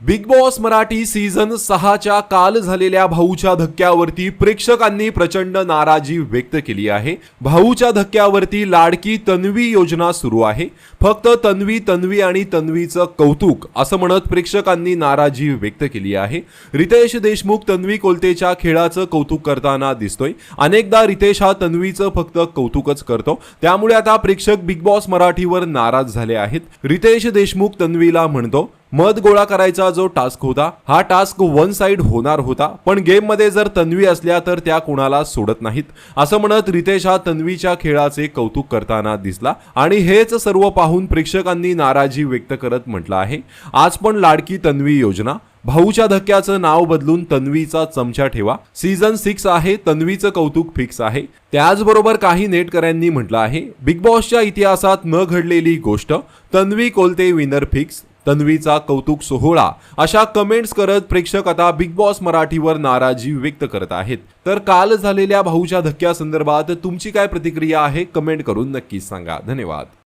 Big boss Marathi season 6च्या काल झालेल्या भाऊच्या धक्क्यावरती प्रेक्षकांनी प्रचंड नाराजी व्यक्त केली आहे। भाऊच्या धक्क्यावरती लाडकी तन्वी योजना सुरू आहे। फक्त तन्वी तन्वी आणि तन्वीचं कौतुक असं म्हणत प्रेक्षकांनी नाराजी व्यक्त केली आहे। रितेश देशमुख तन्वी कोलतेच्या खेळाचं कौतुक करताना दिसतोय। अनेकदा रितेश हा तन्वीचं फक्त कौतुकच करतो, त्यामुळे आता प्रेक्षक बिग बॉस मराठीवर नाराज झाले आहेत। रितेश देशमुख तन्वीला म्हणतो, मत गोळा करायचा जो टास्क होता हा टास्क वन साइड होणार होता, पण गेम मध्ये जर तन्वी असल्या तर त्या कुणाला सोडत नाहीत असं म्हणत रितेश हा तन्वीच्या खेळाचे कौतुक करताना दिसला आणि हेच सर्व पाहून प्रेक्षकांनी नाराजी व्यक्त करत म्हटलं आहे, आज पण लाडकी तन्वी योजना, भाऊच्या धक्क्याचं नाव बदलून तन्वीचा चमचा ठेवा, सीझन 6 आहे, तन्वीचं कौतुक फिक्स आहे। त्याचबरोबर काही नेटकऱ्यांनी म्हटलं आहे, बिग बॉसच्या इतिहासात न घडलेली गोष्ट, तन्वी कोलते विनर फिक्स, तन्वीचा कौतुक सोहळा अशा कमेंट्स करत प्रेक्षक आता बिग बॉस मराठीवर नाराजी व्यक्त करत आहेत। तर काल झालेल्या भाऊच्या धक्क्यासंदर्भात तुमची काय प्रतिक्रिया आहे, कमेंट करून नक्कीच सांगा। धन्यवाद।